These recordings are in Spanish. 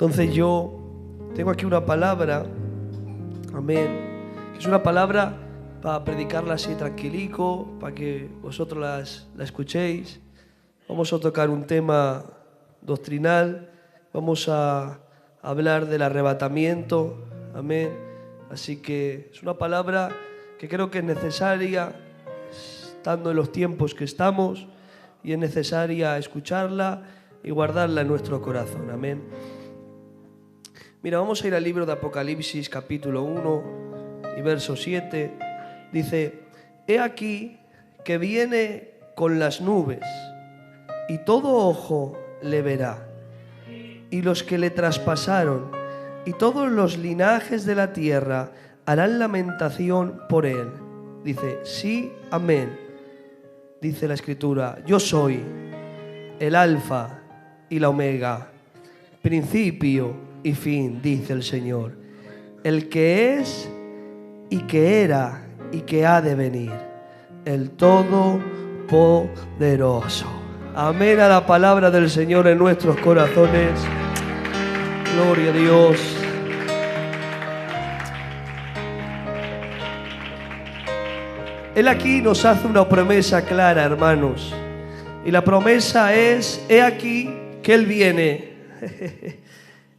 Entonces yo tengo aquí una palabra, amén, que es una palabra para predicarla así tranquilico, para que vosotros la escuchéis. Vamos a tocar un tema doctrinal, vamos a hablar del arrebatamiento, amén. Así que es una palabra que creo que es necesaria, estando en los tiempos que estamos, y es necesaria escucharla y guardarla en nuestro corazón, amén. Mira, vamos a ir al libro de Apocalipsis capítulo 1 y verso 7. Dice: he aquí que viene con las nubes, y todo ojo le verá, y los que le traspasaron, y todos los linajes de la tierra harán lamentación por él. Dice: sí, amén. Dice la Escritura: yo soy el Alfa y la Omega, principio y fin, dice el Señor, el que es y que era y que ha de venir, el Todopoderoso. Amén a la palabra del Señor en nuestros corazones. Gloria a Dios. Él aquí nos hace una promesa clara, hermanos. Y la promesa es: he aquí que Él viene.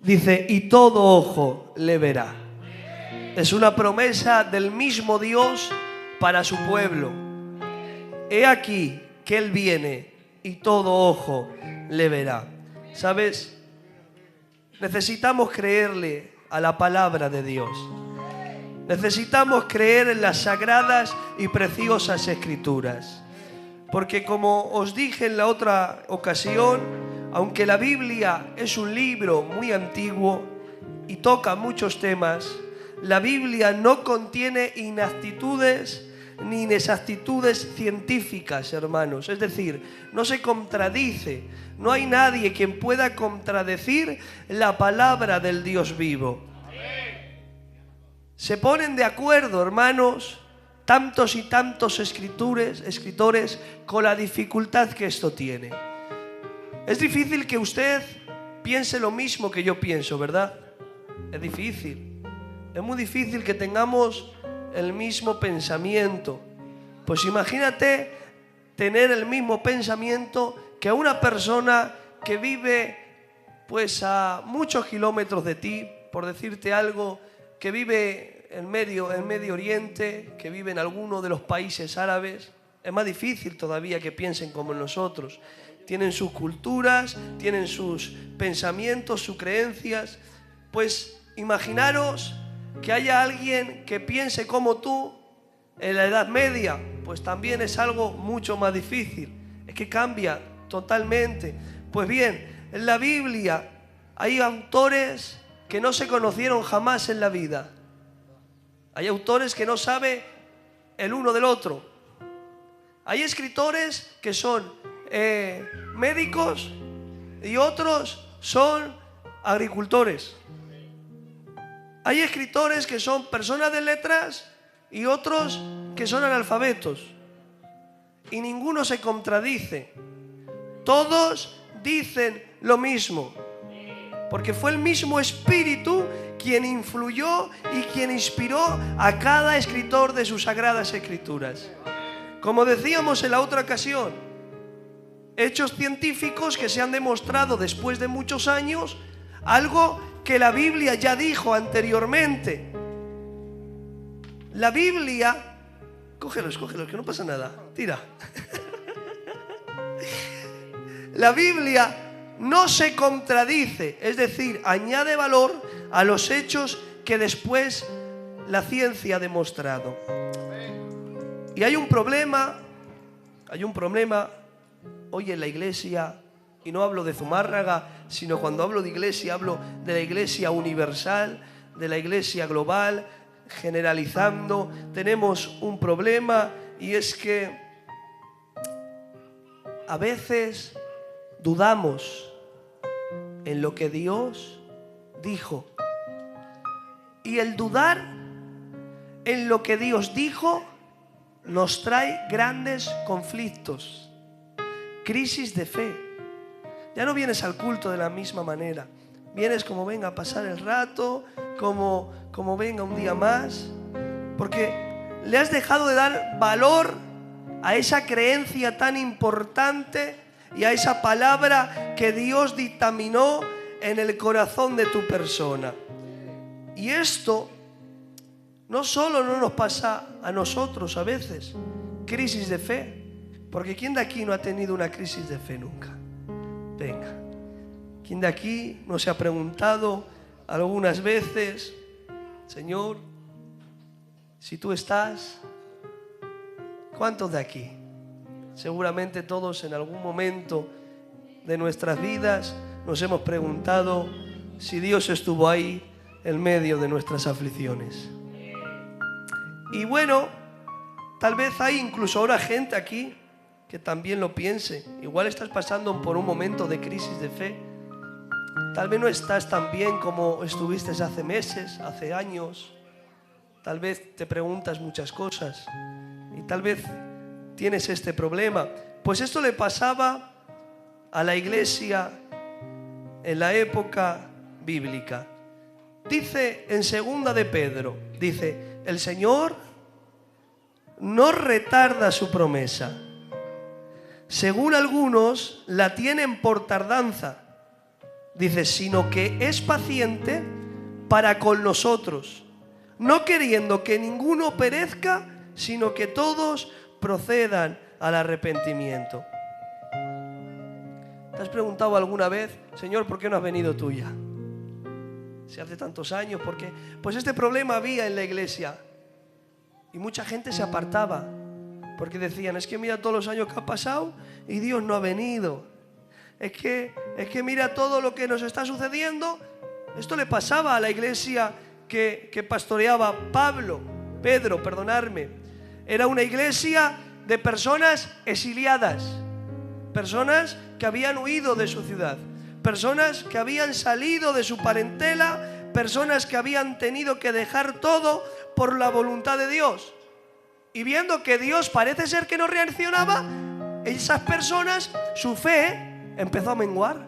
Dice: y todo ojo le verá. Es una promesa del mismo Dios para su pueblo. He aquí que Él viene y todo ojo le verá. ¿Sabes? Necesitamos creerle a la palabra de Dios. Necesitamos creer en las sagradas y preciosas Escrituras. Porque como os dije en la otra ocasión, aunque la Biblia es un libro muy antiguo y toca muchos temas, la Biblia no contiene inexactitudes ni inexactitudes científicas, hermanos. Es decir, no se contradice. No hay nadie quien pueda contradecir la palabra del Dios vivo. Se ponen de acuerdo, hermanos, tantos y tantos escritores con la dificultad que esto tiene. Es difícil que usted piense lo mismo que yo pienso, ¿verdad? Es difícil. Es muy difícil que tengamos el mismo pensamiento. Pues imagínate tener el mismo pensamiento que una persona que vive pues a muchos kilómetros de ti, por decirte algo, que vive en Medio Oriente, que vive en alguno de los países árabes. Es más difícil todavía que piensen como nosotros. Tienen sus culturas, tienen sus pensamientos, sus creencias. Pues imaginaros que haya alguien que piense como tú en la Edad Media. Pues también es algo mucho más difícil. Es que cambia totalmente. Pues bien, en la Biblia hay autores que no se conocieron jamás en la vida. Hay autores que no saben el uno del otro. Hay escritores que son médicos y otros son agricultores. Hay escritores que son personas de letras y otros que son analfabetos. Y ninguno se contradice. Todos dicen lo mismo. Porque fue el mismo Espíritu quien influyó y quien inspiró a cada escritor de sus sagradas Escrituras. Como decíamos en la otra ocasión, hechos científicos que se han demostrado después de muchos años, algo que la Biblia ya dijo anteriormente. La Biblia... Cógelos, que no pasa nada. Tira. La Biblia no se contradice, es decir, añade valor a los hechos que después la ciencia ha demostrado. Y hay un problema hoy en la iglesia, y no hablo de Zumárraga, sino cuando hablo de iglesia, hablo de la iglesia universal, de la iglesia global, generalizando. Tenemos un problema, y es que a veces dudamos en lo que Dios dijo. Y el dudar en lo que Dios dijo nos trae grandes conflictos, crisis de fe. Ya no vienes al culto de la misma manera. vienes como venga a pasar el rato, como venga un día más, porque le has dejado de dar valor a esa creencia tan importante y a esa palabra que Dios dictaminó en el corazón de tu persona. Y esto no solo no nos pasa a nosotros a veces, crisis de fe, porque ¿quién de aquí no ha tenido una crisis de fe nunca? Venga, ¿quién de aquí no se ha preguntado algunas veces, Señor, si tú estás, ¿cuántos de aquí? Seguramente todos en algún momento de nuestras vidas nos hemos preguntado si Dios estuvo ahí en medio de nuestras aflicciones. Y bueno, tal vez hay incluso ahora gente aquí que también lo piense. Igual estás pasando por un momento de crisis de fe. Tal vez no estás tan bien como estuviste hace meses, hace años. Tal vez te preguntas muchas cosas y tal vez tienes este problema. Pues esto le pasaba a la iglesia en la época bíblica. Dice en 2 de Pedro, dice, el Señor no retarda su promesa, según algunos la tienen por tardanza, dice, sino que es paciente para con nosotros, no queriendo que ninguno perezca, sino que todos procedan al arrepentimiento. ¿Te has preguntado alguna vez, Señor, por qué no has venido tú ya? Si hace tantos años, ¿por qué? Pues este problema había en la iglesia y mucha gente se apartaba porque decían, es que mira todos los años que ha pasado y Dios no ha venido. Es que mira todo lo que nos está sucediendo. Esto le pasaba a la iglesia que pastoreaba Pedro, perdonadme. Era una iglesia de personas exiliadas, personas que habían huido de su ciudad, personas que habían salido de su parentela, personas que habían tenido que dejar todo por la voluntad de Dios. Y viendo que Dios parece ser que no reaccionaba, esas personas, su fe empezó a menguar,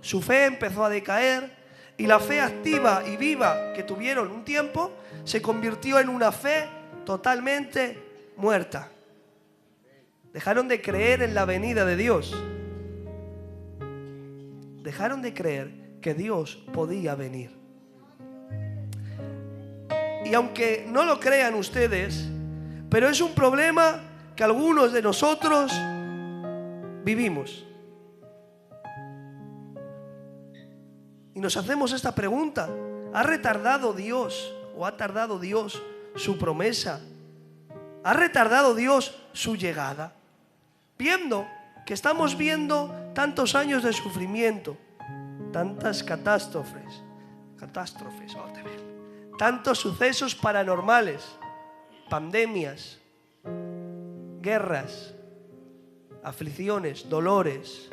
su fe empezó a decaer, y la fe activa y viva que tuvieron un tiempo se convirtió en una fe totalmente muerta. Dejaron de creer en la venida de Dios. Dejaron de creer que Dios podía venir. Y aunque no lo crean ustedes, pero es un problema que algunos de nosotros vivimos. Y nos hacemos esta pregunta: ¿ha retardado Dios o ha tardado Dios su promesa? ¿Ha retardado Dios su llegada? Viendo que estamos viendo tantos años de sufrimiento, tantas catástrofes, tantos sucesos paranormales, pandemias, guerras, aflicciones, dolores,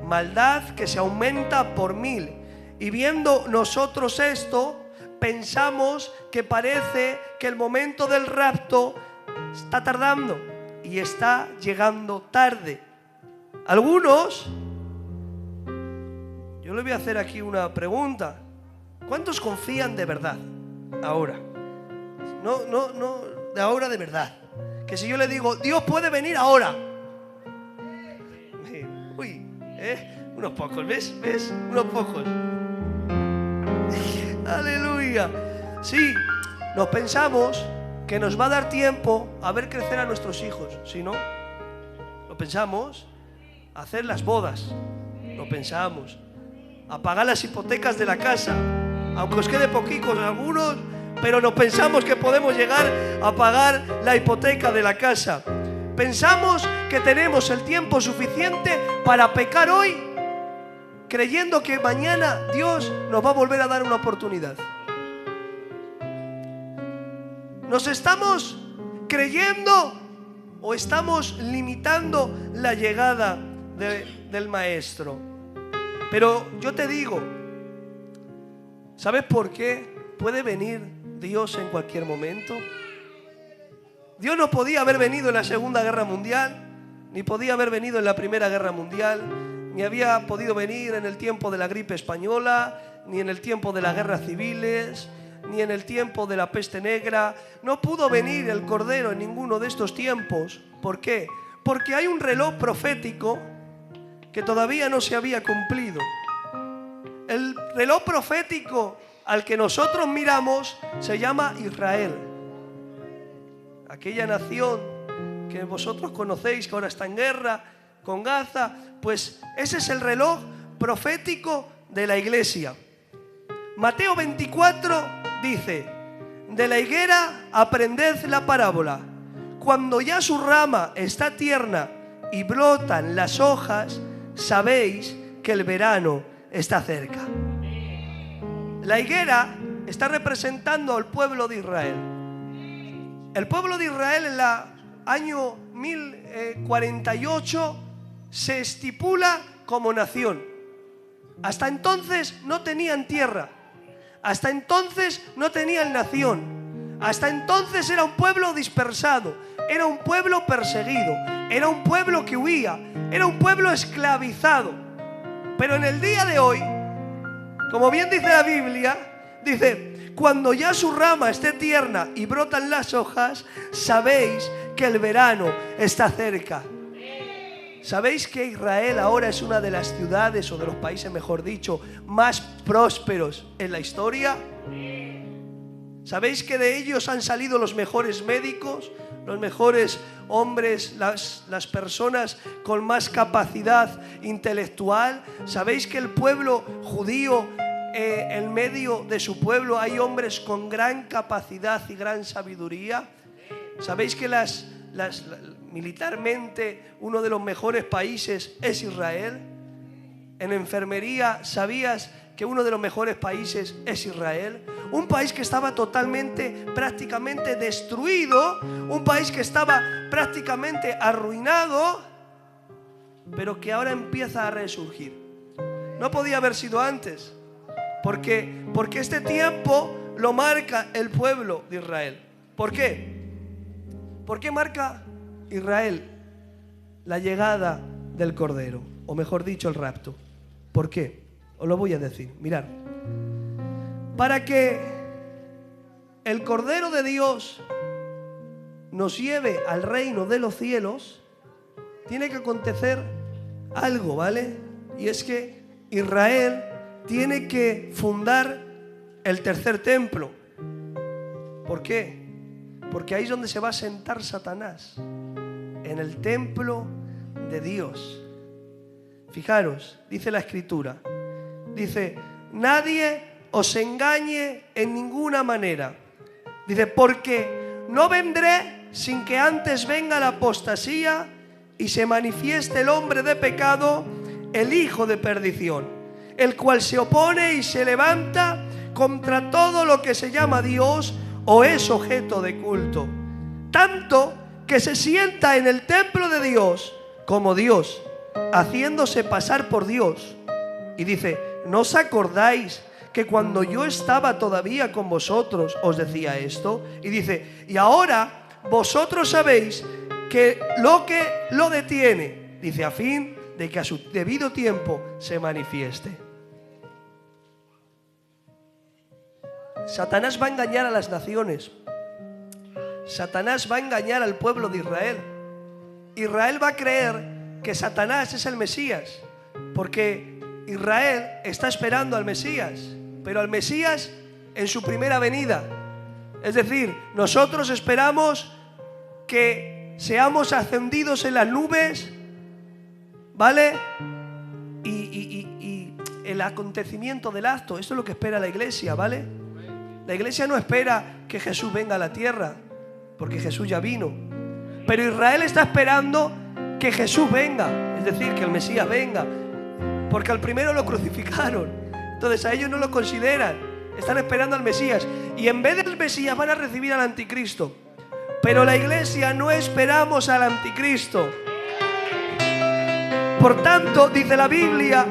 maldad que se aumenta por 1000. Y viendo nosotros esto, pensamos que parece que el momento del rapto está tardando y está llegando tarde. Algunos, yo le voy a hacer aquí una pregunta: ¿cuántos confían de verdad ahora? No, de ahora de verdad. Que si yo le digo, Dios puede venir ahora. Uy, unos pocos, ¿ves? Unos pocos. Aleluya. Sí, nos pensamos que nos va a dar tiempo a ver crecer a nuestros hijos. Si no, lo pensamos, hacer las bodas, lo pensamos, a pagar las hipotecas de la casa, aunque os quede poquicos algunos, pero nos pensamos que podemos llegar a pagar la hipoteca de la casa. Pensamos que tenemos el tiempo suficiente para pecar hoy, creyendo que mañana Dios nos va a volver a dar una oportunidad. ¿Nos estamos creyendo o estamos limitando la llegada del Maestro? Pero yo te digo, ¿sabes por qué puede venir Dios en cualquier momento? Dios no podía haber venido en la Segunda Guerra Mundial, ni podía haber venido en la Primera Guerra Mundial, ni había podido venir en el tiempo de la gripe española, ni en el tiempo de las guerras civiles, ni en el tiempo de la peste negra. No pudo venir el Cordero en ninguno de estos tiempos. ¿Por qué? Porque hay un reloj profético que todavía no se había cumplido. El reloj profético al que nosotros miramos se llama Israel. Aquella nación que vosotros conocéis, que ahora está en guerra con Gaza, pues ese es el reloj profético de la iglesia. Mateo 24 dice: de la higuera aprended la parábola. Cuando ya su rama está tierna y brotan las hojas, sabéis que el verano está cerca. La higuera está representando al pueblo de Israel. El pueblo de Israel en el año 1048 se estipula como nación. Hasta entonces no tenían tierra. Hasta entonces no tenían nación. Hasta entonces era un pueblo dispersado. Era un pueblo perseguido. Era un pueblo que huía. Era un pueblo esclavizado. Pero en el día de hoy, como bien dice la Biblia, dice: cuando ya su rama esté tierna y brotan las hojas, sabéis que el verano está cerca. ¿Sabéis que Israel ahora es una de las ciudades, o de los países, mejor dicho, más prósperos en la historia? ¿Sabéis que de ellos han salido los mejores médicos, los mejores hombres, las personas con más capacidad intelectual? ¿Sabéis que el pueblo judío, en medio de su pueblo hay hombres con gran capacidad y gran sabiduría? ¿Sabéis que militarmente uno de los mejores países es Israel? En enfermería, ¿sabías que uno de los mejores países es Israel? Un país que estaba prácticamente destruido, un país que estaba prácticamente arruinado, pero que ahora empieza a resurgir. No podía haber sido antes, porque este tiempo lo marca el pueblo de Israel. ¿Por qué? ¿Por qué marca Israel la llegada del Cordero? O mejor dicho, el rapto. ¿Por qué? Os lo voy a decir. Mirad. Para que el Cordero de Dios nos lleve al reino de los cielos, tiene que acontecer algo, ¿vale? Y es que Israel tiene que fundar el tercer templo. ¿Por qué? Porque ahí es donde se va a sentar Satanás, en el templo de Dios. Fijaros, dice la Escritura, dice: nadie os engañe en ninguna manera. Dice: porque no vendré sin que antes venga la apostasía y se manifieste el hombre de pecado, el hijo de perdición, el cual se opone y se levanta contra todo lo que se llama Dios o es objeto de culto, tanto que se sienta en el templo de Dios como Dios, haciéndose pasar por Dios. Y dice: ¿no os acordáis que cuando yo estaba todavía con vosotros os decía esto? Y dice: y ahora vosotros sabéis que lo detiene, dice, a fin de que a su debido tiempo se manifieste. Satanás va a engañar a las naciones. Satanás va a engañar al pueblo de Israel. Israel va a creer que Satanás es el Mesías, porque Israel está esperando al Mesías, pero al Mesías en su primera venida. Es decir, nosotros esperamos que seamos ascendidos en las nubes, ¿vale? Y el acontecimiento del acto, esto es lo que espera la iglesia, ¿vale? La iglesia no espera que Jesús venga a la tierra, porque Jesús ya vino. Pero Israel está esperando que Jesús venga, es decir, que el Mesías venga, porque al primero lo crucificaron. Entonces a ellos no lo consideran, están esperando al Mesías. Y en vez del Mesías van a recibir al anticristo. Pero la iglesia no esperamos al anticristo. Por tanto, dice la Biblia,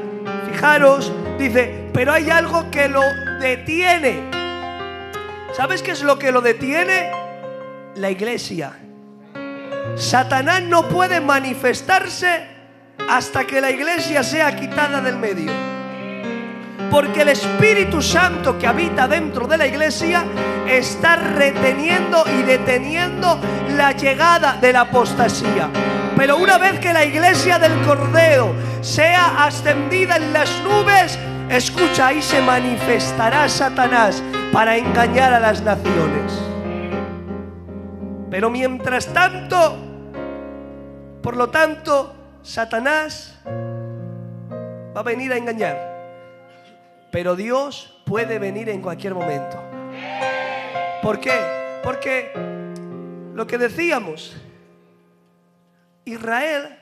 fijaros, dice: pero hay algo que lo detiene. ¿Sabes qué es lo que lo detiene? La iglesia. Satanás no puede manifestarse hasta que la iglesia sea quitada del medio. Porque el Espíritu Santo que habita dentro de la iglesia está reteniendo y deteniendo la llegada de la apostasía. Pero una vez que la iglesia del Cordero sea ascendida en las nubes, escucha, ahí se manifestará Satanás para engañar a las naciones. Pero mientras tanto, por lo tanto, Satanás va a venir a engañar. Pero Dios puede venir en cualquier momento. ¿Por qué? Porque lo que decíamos, Israel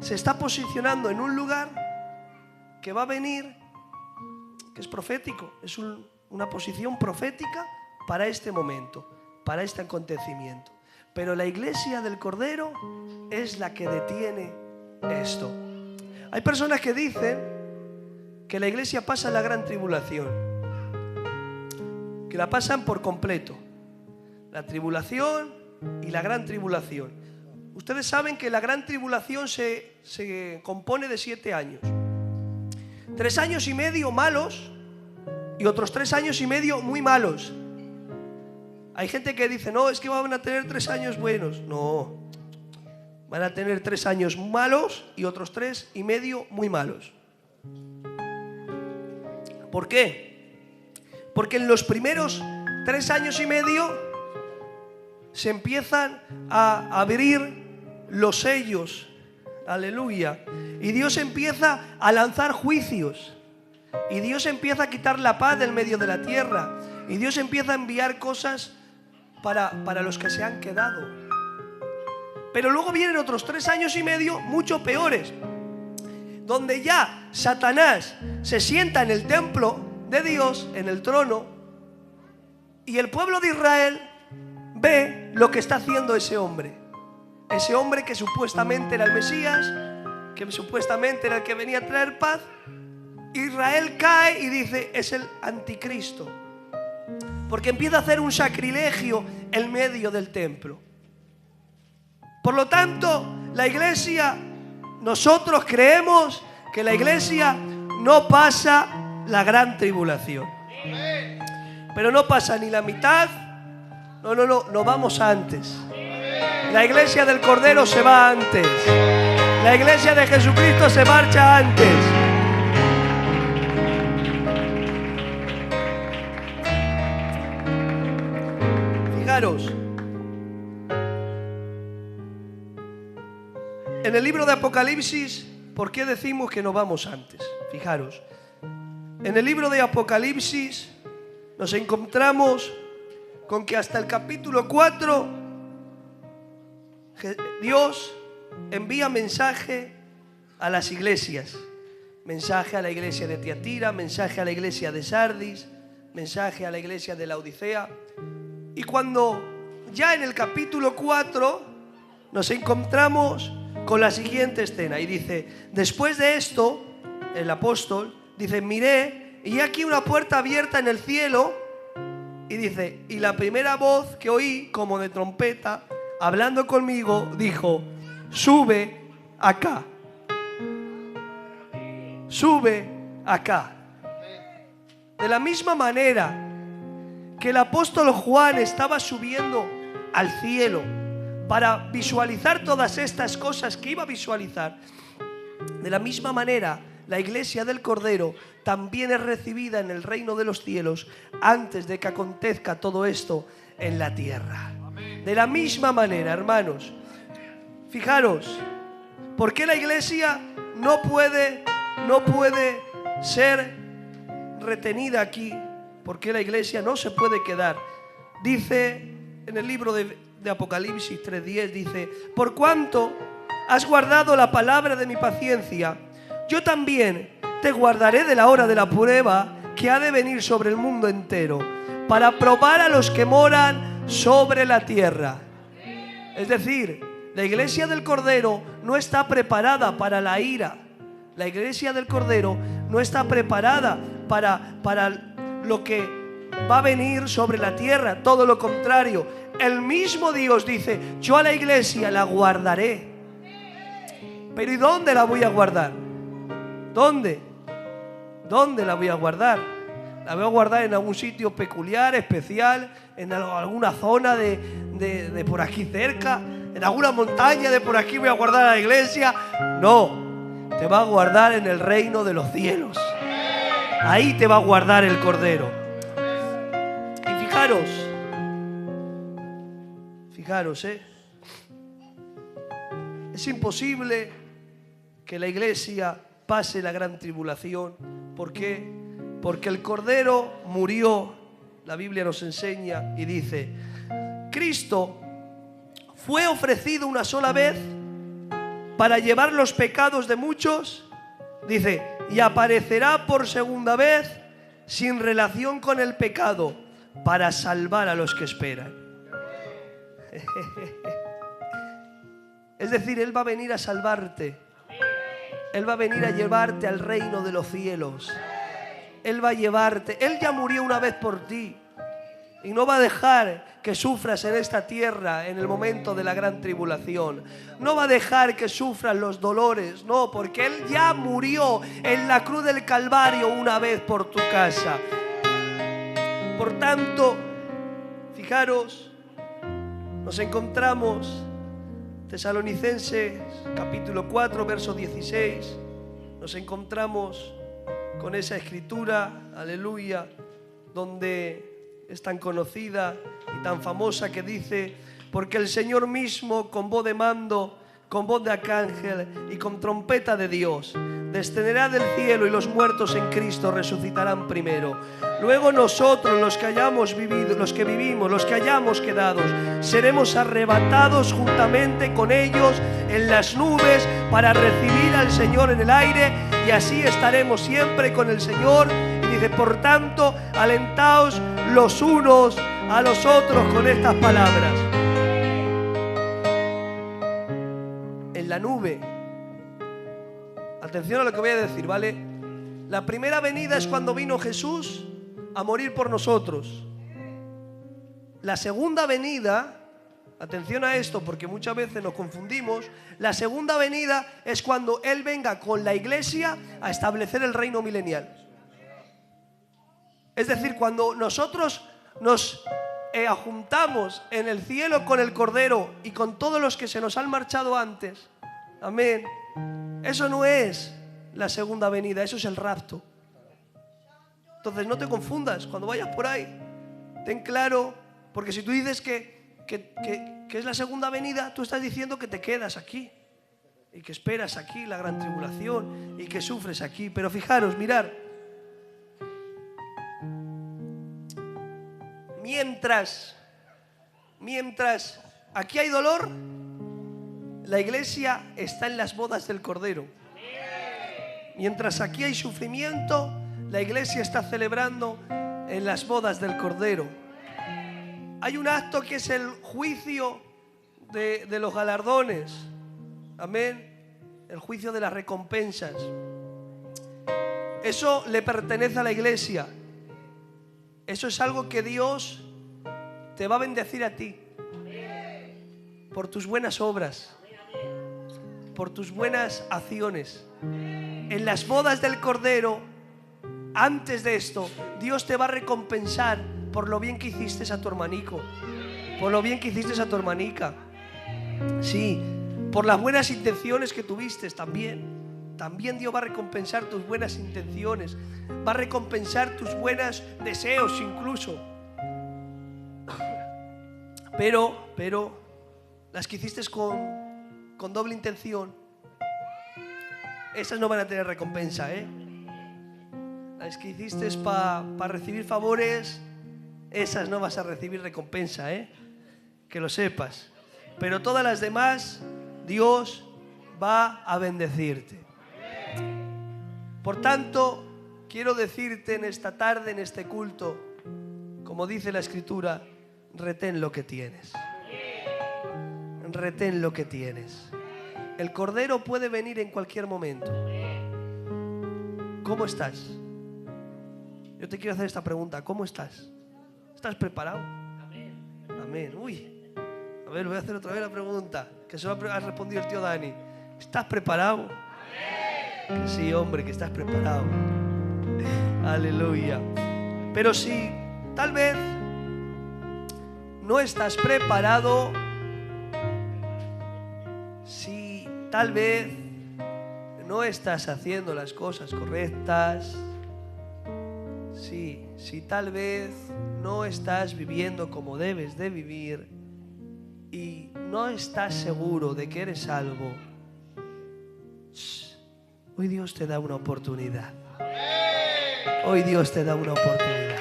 se está posicionando en un lugar que va a venir, que es profético, es una posición profética para este momento, para este acontecimiento. Pero la iglesia del Cordero es la que detiene esto. Hay personas que dicen que la iglesia pasa la gran tribulación, que la pasan por completo, la tribulación y la gran tribulación. Ustedes saben que la gran tribulación se compone de 7 años. 3 años y medio malos y otros 3 años y medio muy malos. Hay gente que dice, no, es que van a tener 3 años buenos. No, van a tener 3 años malos y otros 3 y medio muy malos. ¿Por qué? Porque en los primeros 3 años y medio se empiezan a abrir los sellos, aleluya, y Dios empieza a lanzar juicios, y Dios empieza a quitar la paz del medio de la tierra, y Dios empieza a enviar cosas para los que se han quedado. Pero luego vienen otros 3 años y medio mucho peores, donde ya Satanás se sienta en el templo de Dios, en el trono, y el pueblo de Israel ve lo que está haciendo ese hombre que supuestamente era el Mesías, que supuestamente era el que venía a traer paz. Israel cae y dice, es el anticristo, porque empieza a hacer un sacrilegio en medio del templo. Por lo tanto, la iglesia, nosotros creemos que la iglesia no pasa la gran tribulación, pero no pasa ni la mitad. No vamos antes. La iglesia del Cordero se va antes. La iglesia de Jesucristo se marcha antes. Fijaros, en el libro de Apocalipsis, ¿por qué decimos que no vamos antes? Fijaros, en el libro de Apocalipsis nos encontramos con que hasta el capítulo 4 Dios envía mensaje a las iglesias. Mensaje a la iglesia de Tiatira, mensaje a la iglesia de Sardis, mensaje a la iglesia de Laodicea. Y cuando ya en el capítulo 4 nos encontramos con la siguiente escena y dice, después de esto, el apóstol dice, miré y aquí una puerta abierta en el cielo, y dice, y la primera voz que oí como de trompeta hablando conmigo dijo, sube acá, sube acá. De la misma manera que el apóstol Juan estaba subiendo al cielo para visualizar todas estas cosas que iba a visualizar, de la misma manera la iglesia del Cordero también es recibida en el reino de los cielos antes de que acontezca todo esto en la tierra. De la misma manera, hermanos, fijaros, ¿por qué la iglesia no puede ser retenida aquí? ¿Por qué la iglesia no se puede quedar? Dice en el libro de Apocalipsis 3:10, dice, por cuanto has guardado la palabra de mi paciencia, yo también te guardaré de la hora de la prueba que ha de venir sobre el mundo entero, para probar a los que moran sobre la tierra. Es decir, la iglesia del Cordero no está preparada para la ira. La iglesia del Cordero no está preparada para lo que va a venir sobre la tierra. Todo lo contrario. El mismo Dios dice, yo a la iglesia la guardaré Pero ¿y dónde la voy a guardar? ¿Dónde? ¿Dónde la voy a guardar? La voy a guardar en algún sitio peculiar, especial, en alguna zona de por aquí cerca, en alguna montaña de por aquí voy a guardar la iglesia. No, te va a guardar en el reino de los cielos. Ahí te va a guardar el Cordero. Y fijaros, es imposible que la iglesia pase la gran tribulación. ¿Por qué? Porque el Cordero murió. La Biblia nos enseña y dice: Cristo fue ofrecido una sola vez para llevar los pecados de muchos. Dice, y aparecerá por segunda vez sin relación con el pecado para salvar a los que esperan. Es decir, Él va a venir a salvarte. Él va a venir a llevarte al reino de los cielos. Él va a llevarte. Él ya murió una vez por ti. Y no va a dejar que sufras en esta tierra en el momento de la gran tribulación. No va a dejar que sufras los dolores. No, porque Él ya murió en la cruz del Calvario una vez por tu casa. Por tanto, fijaros, nos encontramos Tesalonicenses capítulo 4, verso 16. Nos encontramos con esa escritura, aleluya, donde es tan conocida y tan famosa que dice: porque el Señor mismo, con voz de mando, con voz de arcángel y con trompeta de Dios, descenderá del cielo, y los muertos en Cristo resucitarán primero. Luego nosotros, los que hayamos vivido, los que vivimos, los que hayamos quedado, seremos arrebatados juntamente con ellos en las nubes para recibir al Señor en el aire, y así estaremos siempre con el Señor. Y dice: por tanto, alentaos los unos a los otros con estas palabras. En la nube, atención a lo que voy a decir, ¿vale? La primera venida es cuando vino Jesús a morir por nosotros. La segunda venida, atención a esto porque muchas veces nos confundimos, la segunda venida es cuando Él venga con la iglesia a establecer el reino milenial. Es decir, cuando nosotros nos juntamos en el cielo con el Cordero y con todos los que se nos han marchado antes. Amén. Eso no es la segunda venida, eso es el rapto. Entonces no te confundas cuando vayas por ahí. Ten claro, porque si tú dices que es la segunda venida, tú estás diciendo que te quedas aquí y que esperas aquí la gran tribulación y que sufres aquí. Pero fijaros, mirar, mientras aquí hay dolor, la iglesia está en las bodas del Cordero. Mientras aquí hay sufrimiento, la iglesia está celebrando en las bodas del Cordero. Hay un acto que es el juicio de los galardones. Amén. El juicio de las recompensas. Eso le pertenece a la iglesia. Eso es algo que Dios te va a bendecir a ti por tus buenas obras, por tus buenas acciones. En las bodas del Cordero, antes de esto, Dios te va a recompensar por lo bien que hiciste a tu hermanico, por lo bien que hiciste a tu hermanica. Sí, por las buenas intenciones que tuviste también. También Dios va a recompensar tus buenas intenciones, va a recompensar tus buenos deseos incluso. Pero las que hiciste con doble intención, esas no van a tener recompensa, Las que hiciste para recibir favores, esas no vas a recibir recompensa, que lo sepas. Pero todas las demás, Dios va a bendecirte. Por tanto, quiero decirte en esta tarde, en este culto, como dice la Escritura, retén lo que tienes. Retén lo que tienes. El Cordero puede venir en cualquier momento. ¿Cómo estás? Yo te quiero hacer esta pregunta. ¿Cómo estás? ¿Estás preparado? Amén. Uy. A ver, voy a hacer otra vez la pregunta, que se lo ha respondido el tío Dani. ¿Estás preparado? Que sí, hombre, que estás preparado. Aleluya. Pero si tal vez no estás preparado, si tal vez no estás haciendo las cosas correctas, si tal vez no estás viviendo como debes de vivir y no estás seguro de que eres salvo, hoy Dios te da una oportunidad. Hoy Dios te da una oportunidad.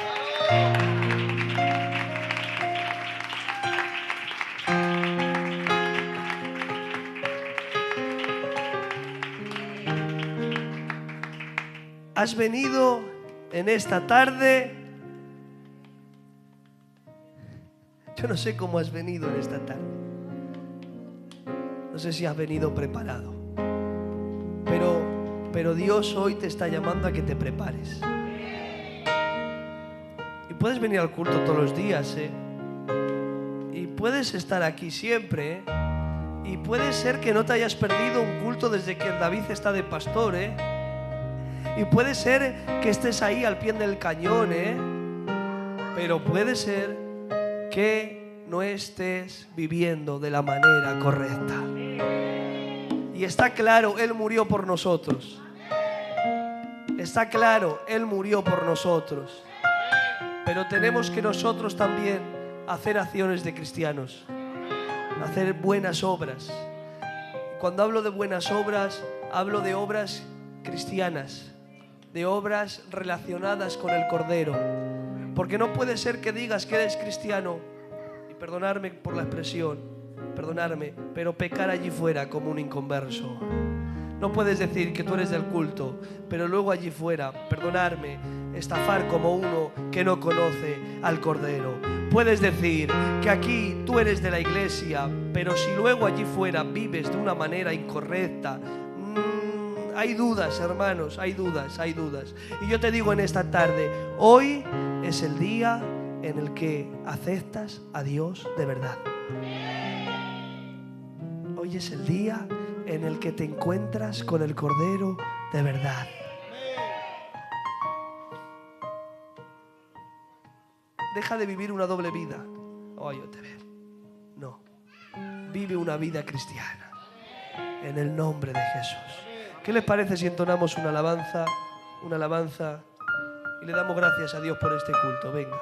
Has venido en esta tarde. Yo no sé cómo has venido en esta tarde. No sé si has venido preparado. Pero Dios hoy te está llamando a que te prepares. Y puedes venir al culto todos los días, y puedes estar aquí siempre, y puede ser que no te hayas perdido un culto desde que David está de pastor, y puede ser que estés ahí al pie del cañón, pero puede ser que no estés viviendo de la manera correcta. Y está claro, Él murió por nosotros. Está claro, Él murió por nosotros. Pero tenemos que nosotros también hacer acciones de cristianos, hacer buenas obras. Cuando hablo de buenas obras, hablo de obras cristianas, de obras relacionadas con el Cordero. Porque no puede ser que digas que eres cristiano, y perdonadme por la expresión, perdonadme, pero pecar allí fuera como un inconverso. No puedes decir que tú eres del culto, pero luego allí fuera, perdonadme, estafar como uno que no conoce al Cordero. Puedes decir que aquí tú eres de la iglesia, pero si luego allí fuera vives de una manera incorrecta, hay dudas, hermanos, hay dudas. Y yo te digo en esta tarde, hoy es el día en el que aceptas a Dios de verdad. Hoy es el día en el que te encuentras con el Cordero de verdad. Deja de vivir una doble vida. Oh, yo te veo. No. Vive una vida cristiana. En el nombre de Jesús. ¿Qué les parece si entonamos una alabanza y le damos gracias a Dios por este culto? Venga.